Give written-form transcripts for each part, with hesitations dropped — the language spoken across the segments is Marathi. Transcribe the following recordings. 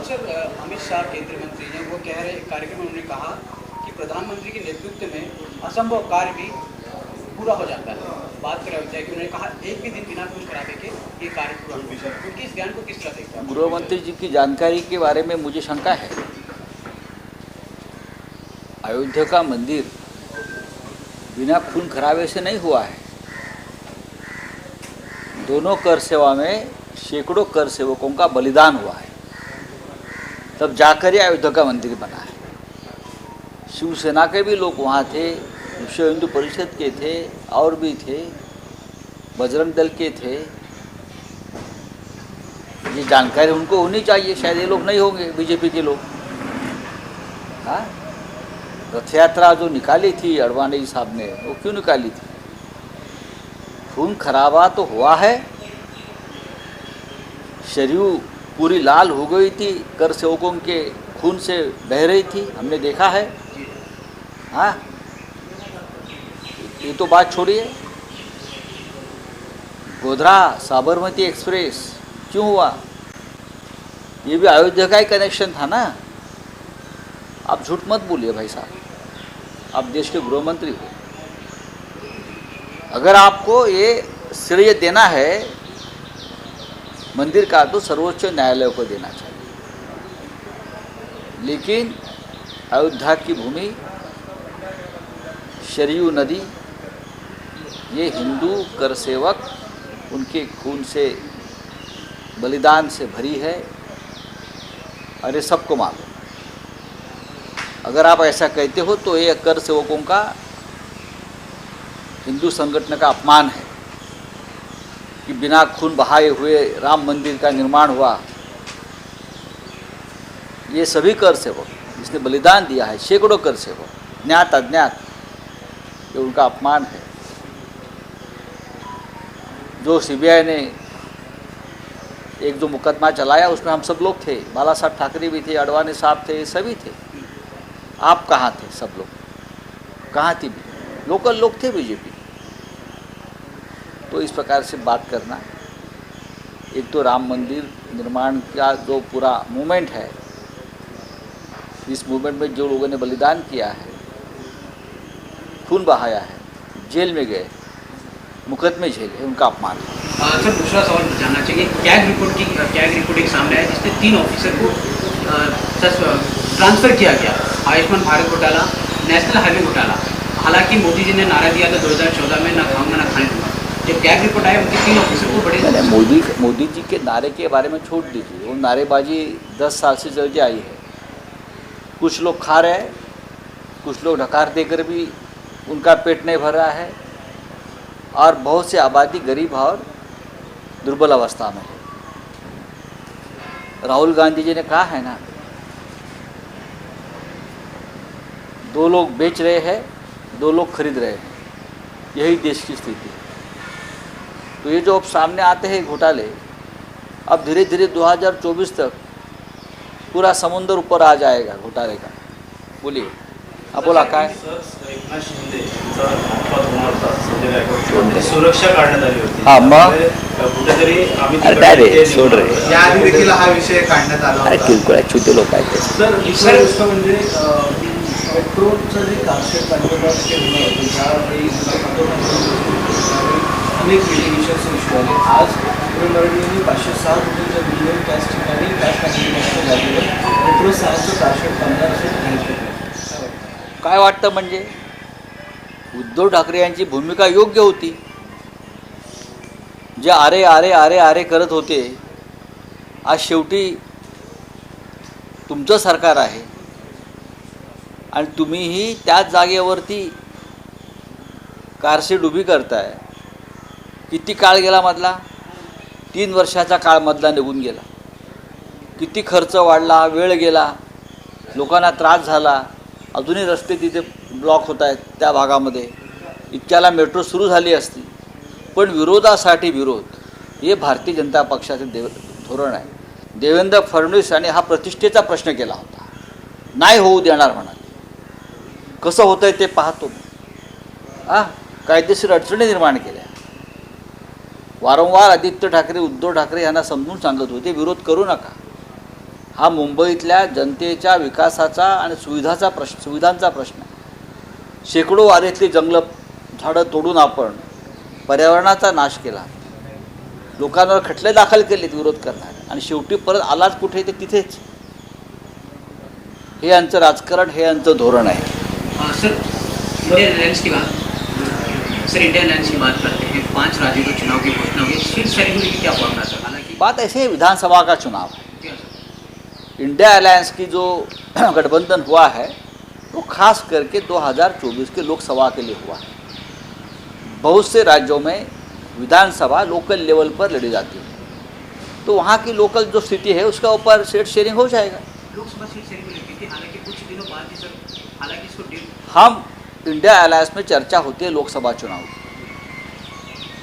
सर, अमित शाह केंद्रीय मंत्री ने वो कह रहे कार्यक्रम में उन्होंने कहा कि प्रधानमंत्री के नेतृत्व में असंभव कार्य भी पूरा हो जाता है। बात करें अयोध्या की, उन्होंने कहा एक भी दिन बिना खून खराबे के ये कार्य पूरा हो। उनकी इस बयान को किस तरह देखते हैं? गृह मंत्री जी की जानकारी के बारे में मुझे शंका है। अयोध्या का मंदिर बिना खून खराबे से नहीं हुआ है। दोनों कर सेवा में सैकड़ों कर सेवकों का बलिदान हुआ है, तब जाकर ये अयोध्या का मंदिर बना है। शिवसेना के भी लोग वहाँ थे, विश्व हिंदू परिषद के थे, और भी थे, बजरंग दल के थे। ये जानकारी उनको होनी चाहिए, शायद ये लोग नहीं होंगे, बीजेपी के लोग। हाँ, रथ यात्रा जो निकाली थी अडवाणी साहब ने, वो क्यों निकाली थी? खून खराबा तो हुआ है, सरयू पूरी लाल हो गई थी, कर सेवकों के खून से बह रही थी, हमने देखा है। हाँ, ये तो बात छोड़िए। गोधरा साबरमती एक्सप्रेस क्यों हुआ? ये भी अयोध्या का ही कनेक्शन था ना। आप झूठ मत बोलिए भाई साहब, आप देश के गृह मंत्री हो। अगर आपको ये श्रेय देना है मंदिर का, तो सर्वोच्च न्यायालय को देना चाहिए। लेकिन अयोध्या की भूमि, सरयू नदी, ये हिंदू कर सेवक उनके खून से, बलिदान से भरी है, और ये सबको मालूम। अगर आप ऐसा कहते हो तो ये कर सेवकों का, हिंदू संगठन का अपमान है कि बिना खून बहाए हुए राम मंदिर का निर्माण हुआ। ये सभी कर सेवक जिसने बलिदान दिया है, सैकड़ों कर सेवक, ज्ञात अज्ञात, ये उनका अपमान है। जो सीबीआई ने एक जो मुकदमा चलाया उसमें हम सब लोग थे, बाला साहब ठाकरे भी थे, अडवाणी साहब थे, सभी थे। आप कहाँ थे? सब लोग कहाँ थी? लोकल लोग थे बीजेपी। तो इस प्रकार से बात करना, एक तो राम मंदिर निर्माण का जो पूरा मूवमेंट है, इस मूवमेंट में जो लोगों ने बलिदान किया है, खून बहाया है, जेल में गए, मुकदमे झेले, उनका अपमान है। सर, दूसरा सवाल जानना चाहिए, कैग रिपोर्ट एक सामने आया जिसमें 3 ऑफिसर को ट्रांसफ़र किया गया। आयुष्मान भारत घोटाला, नेशनल हाईवे घोटाला। हालांकि मोदी जी ने नारा दिया था 2014 में, ना खाऊंगा ना खाने दूंगा। जब कैग रिपोर्ट आया, उनके 3 ऑफिसर को बड़े मोदी जी के नारे के बारे में छोड़ दीजिए, वो नारेबाजी 10 साल से चलती आई है। कुछ लोग खा रहे हैं, कुछ लोग ढकार देकर भी उनका पेट नहीं भर रहा है, और बहुत से आबादी गरीब और दुर्बल अवस्था में है। राहुल गांधी जी ने कहा है ना, 2 लोग बेच रहे हैं, 2 लोग खरीद रहे हैं, यही देश की स्थिति है। तो ये जो अब सामने आते हैं घोटाले, अब धीरे धीरे 2024 तक पूरा समुद्र ऊपर आ जाएगा घोटाले का। बोलिए, आप बोला काय? सुरक्षा काढण्यात आली होती। हां, मग कुठेतरी अरे काय रे, सोड रे, याआधी देखील हा विषय काढण्यात आला अरे होता। किरकोळ छोटे लोक आहेत ते। सर, दुसरी गोष्ट म्हणजे पेट्रोलचं जे कारशेड काढण्यात केलं होतं, त्यावेळी अनेक लिटिगेशन्स इश्यू आले। आज मराठीने 506 कोटीच्या बिलियन त्याच ठिकाणी कॅश टाकण्यात झालेलं पेट्रोल 6चं कारशेड 1500 काय वाटतं म्हणजे उद्धव ठाकरे यांची भूमिका योग्य होती। जे आरे आरे आरे आरे करत होते, आज शेवटी तुमचं सरकार आहे आणि तुम्हीही त्याच जागेवरती कारशेड उभी करताय। किती काळ गेला मधला? 3 वर्षाचा काळ मधला निघून गेला। किती खर्च वाढला, वेळ गेला, लोकांना त्रास झाला, अजूनही रस्ते तिथे ब्लॉक होत आहेत त्या भागामध्ये। इतक्याला मेट्रो सुरू झाली असती, पण विरोधासाठी विरोध, हे भारतीय जनता पक्षाचे धोरण आहे। देवेंद्र फडणवीस यांनी हा प्रतिष्ठेचा प्रश्न केला होता, नाही होऊ देणार म्हणाले। कसं होतंय ते पाहतो। कायदेशीर अडचणी निर्माण केल्या। वारंवार आदित्य ठाकरे, उद्धव ठाकरे यांना समजून सांगत होते, विरोध करू नका, हा मुंबईतल्या जनतेच्या विकासाचा आणि सुविधांचा प्रश्न आहे. शेकडो वारेतली जंगलं झाडं तोडून आपण पर्यावरणाचा नाश केला, लोकांवर खटले दाखल केलेत विरोध करणार, आणि शेवटी परत आलाच कुठे ते तिथेच. हे यांचं राजकारण, हे यांचं धोरण आहे. सर इंडियन अलायंस की बात करते हैं. 5 राज्यों के चुनाव की घोषणा हुई, सीट सेरेमनी की क्या फॉर्मूला सर? हालांकि बात ऐसे है, विधानसभा का चुनाव है. इंडिया अलायंस की जो गठबंधन हुआ है वो खास करके 2024 के लोकसभा के लिए हुआ है. बहुत से राज्यों में विधानसभा लोकल लेवल पर लड़ी जाती है, तो वहाँ की लोकल जो स्थिति है उसका ऊपर सीट शेयरिंग हो जाएगा. लोकसभा सीट सेरेमनी लगी थी, हालांकि कुछ दिनों बाद ही सर, हालांकि इसको हम इंडिया अलायंस में चर्चा होती है लोकसभा चुनाव की,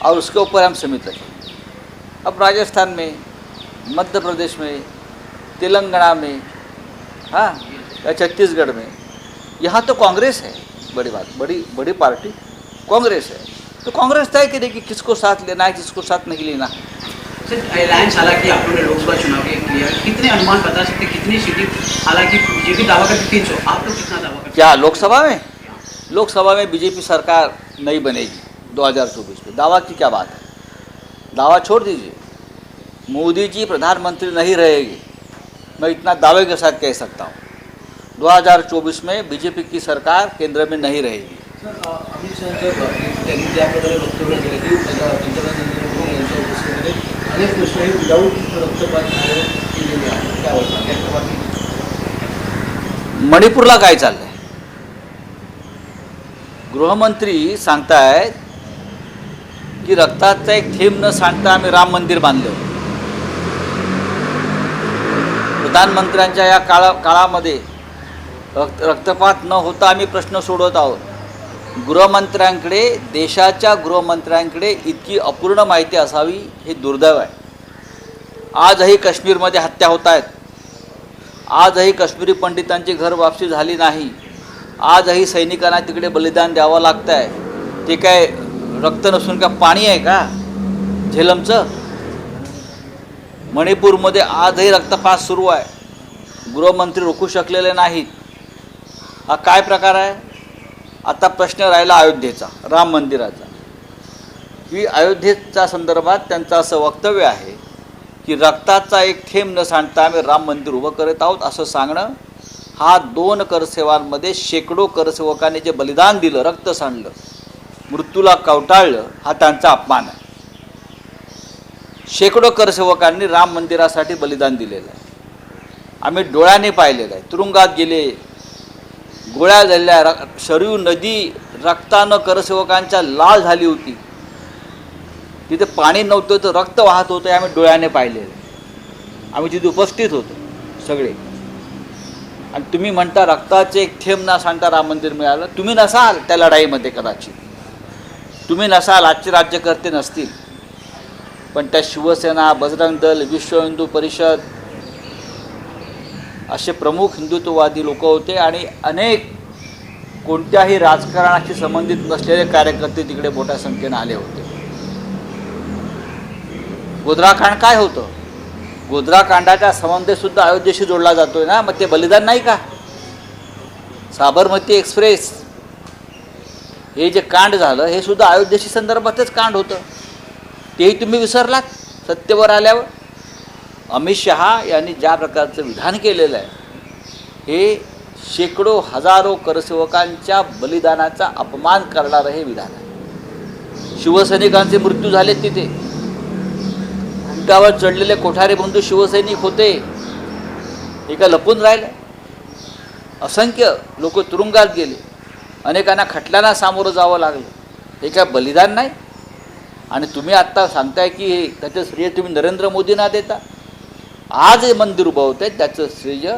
और उसके ऊपर हम सीमित रखेंगे. अब राजस्थान में, मध्य प्रदेश में, तेलंगाना में, हाँ, या छत्तीसगढ़ में, यहाँ तो कांग्रेस है. बड़ी बात, बड़ी पार्टी कांग्रेस है, तो कांग्रेस तय करेगी किसको साथ लेना है, किसको साथ नहीं लेना है. सर अलायंस, हालांकि आप लोगों ने लोकसभा चुनाव के किया, कितने अनुमान बता सकते हैं कितनी सीटें? हालांकि बीजेपी दावा करती 300, आप लोग कितना दावा करते हैं? क्या लोकसभा में बीजेपी सरकार नहीं बनेगी 2024 में? दावा की क्या बात है? दावा छोड़ दीजिए. मोदी जी प्रधानमंत्री नहीं रहेगी, मैं इतना दावे के साथ कह सकता हूँ. 2024 में बीजेपी की सरकार केंद्र में नहीं रहेगी. सर अमित शहांच्या त्यांनी ज्या प्रकारे वक्तव्य केले की पंतप्रधान नरेंद्र मोदी यांच्या उपस्थितीमध्ये अनेक प्रश्न हे विदाऊट रक्तपात केलेले आहेत, त्यावर मणिपूरला काय चाललंय? गृहमंत्री सांगतायत की रक्ताचा एक थेंब न सांडता आम्ही राम मंदिर बांधलं. प्रधानमंत्र्यांच्या या काळामध्ये रक्तपात न होता आम्ही प्रश्न सोडवत आहोत. देशाच्या गृहमंत्र्यांकडे इतकी अपूर्ण माहिती असावी हे दुर्दैव आहे. आजही काश्मीरमध्ये हत्या होत आहेत, आजही काश्मीरी पंडितांची घर वापसी झाली नाही, आजही सैनिकांना तिकडे बलिदान द्यावं लागतं आहे. ते काय रक्त नसून का पाणी आहे का झेलमचं? मणिपूरमध्ये आजही रक्तपात सुरू आहे, गृहमंत्री रोखू शकलेले नाहीत. हा काय प्रकार आहे? आता प्रश्न राहिला अयोध्येचा, राम मंदिराचा. की अयोध्येच्या संदर्भात त्यांचं असं वक्तव्य आहे की रक्ताचा एक थेंब न सांडता आम्ही राम मंदिर उभं करत आहोत असं सांगणं, हा 2 करसेवांमध्ये शेकडो करसेवकांनी जे बलिदान दिलं, रक्त सांडलं, मृत्यूला कवटाळलं, हा त्यांचा अपमान आहे. शेकडो करसेवकांनी राम मंदिरासाठी बलिदान दिलेलं आहे. आम्ही डोळ्याने पाहिलेलं आहे. तुरुंगात गेले, गोळ्या झाल्या, शरयू नदी रक्तानं करसेवकांच्या लाल झाली होती, तिथे पाणी नव्हतं तर रक्त वाहत होतं, आम्ही डोळ्याने पाहिलेलं आहे. आम्ही तिथे उपस्थित होतो सगळे. आणि तुम्ही म्हणता रक्ताचे एक थेंब ना सांगता राम मंदिर मिळालं. तुम्ही नसाल त्या लढाईमध्ये, कदाचित तुम्ही नसाल, आजचे राज्यकर्ते नसतील, पण त्या शिवसेना, बजरंग दल, विश्व हिंदू परिषद असे प्रमुख हिंदुत्ववादी लोक होते, आणि अनेक कोणत्याही राजकारणाशी संबंधित नसलेले कार्यकर्ते तिकडे मोठ्या संख्येने आले होते. गोधराकांड काय होतं? गोधराकांडाचा संबंध सुद्धा अयोध्येशी जोडला जातोय ना, मग ते बलिदान नाही का? साबरमती एक्सप्रेस हे जे कांड झालं हे सुद्धा अयोध्येशी संदर्भातच कांड होतं. तेही तुम्ही विसरलात सत्तेवर आल्यावर. अमित शहा यांनी ज्या प्रकारचं विधान केलेलं आहे हे शेकडो हजारो करसेवकांच्या बलिदानाचा अपमान करणारं हे विधान आहे. शिवसैनिकांचे मृत्यू झाले तिथे, उंटावर चढलेले कोठारे बंधू शिवसैनिक होते, हे का लपून राहिलं? असंख्य लोक तुरुंगात गेले, अनेकांना खटल्यांना सामोरं जावं लागलं, हे काय बलिदान नाही? आणि तुम्ही आत्ता सांगताय की त्याचं श्रेय तुम्ही नरेंद्र मोदींना देता. आज हे मंदिर उभं होतं त्याचं श्रेय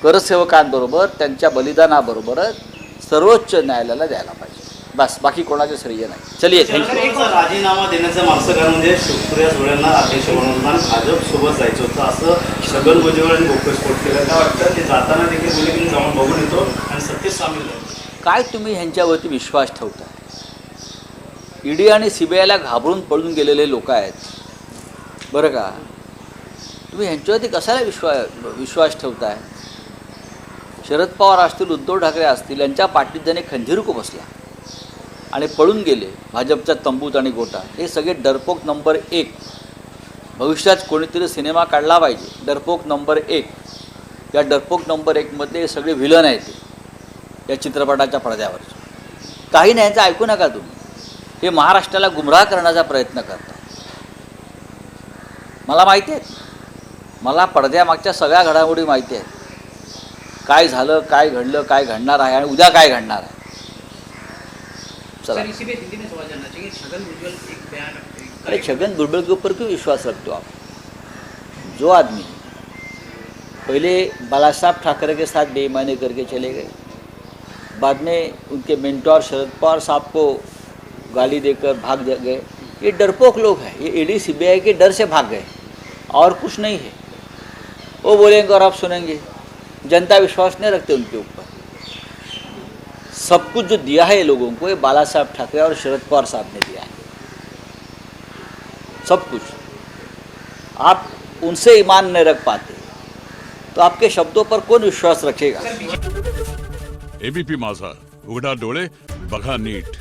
करसेवकांबरोबर त्यांच्या बलिदानाबरोबरच सर्वोच्च न्यायालयाला द्यायला पाहिजे. बस, बाकी कोणाचं श्रेय नाही. चलिए, थँक्यू. राजीनामा देण्याचं मागचं कारण म्हणजे सुप्रिया सुळेंना अध्यक्ष म्हणून भाजप सोबत जायचं होतं असं छगन भुजबळ यांनी घोकस्फोट केला. काय वाटतं ते जाताना देखील बोलले की जाऊन बघून येतो आणि सत्तेत सामील झाले. काय तुम्ही ह्यांच्यावरती विश्वास ठेवता? ईडी आणि CBIला घाबरून पळून गेलेले लोक आहेत बरं का. तुम्ही ह्यांच्यावरती कशाला विश्वास ठेवताय? शरद पवार असतील, उद्धव ठाकरे असतील, यांच्या पाठीत ज्याने खंजीर को बसला आणि पळून गेले भाजपच्या तंबूत आणि गोटात, हे सगळे डरपोक नंबर 1. भविष्यात कोणीतरी सिनेमा काढला पाहिजे, डरपोक नंबर 1. या डरपोक नंबर 1 मध्ये सगळे व्हिलन आहेत या चित्रपटाच्या पडद्यावर. काही नाही, यांचं ऐकू नका तुम्ही. हे महाराष्ट्राला गुमराह करण्याचा प्रयत्न करतात. मला माहिती आहे, मला पडद्यामागच्या सगळ्या घडामोडी माहिती आहेत. काय झालं, काय घडलं, काय घडणार आहे आणि उद्या काय घडणार आहे. चला. सर, इसी पे हिंदी में सवाल जानना चाहिए। छगन भुजबल एक बयान अरे छगन भुजबल के ऊपर क्यों विश्वास रखते हो आप? जो आदमी पहले बाला साहब ठाकरे के साथ बेईमानी करके चले गए, बाद में उनके मेंटोर शरद पवार साहब को गाली देकर भाग गए, ये डरपोक लोग हैं. ये ईडी सीबीआई के डर से भाग गए और कुछ नहीं है. वो बोलेंगे और आप सुनेंगे. जनता विश्वास नहीं रखते उनके ऊपर. सब कुछ जो दिया है ये लोगों को, ये बाला साहब ठाकरे और शरद पवार साहब ने दिया है. सब कुछ. आप उनसे ईमान नहीं रख पाते तो आपके शब्दों पर कौन विश्वास रखेगा? एबीपी माझा, उघडा डोळे बघा नीट.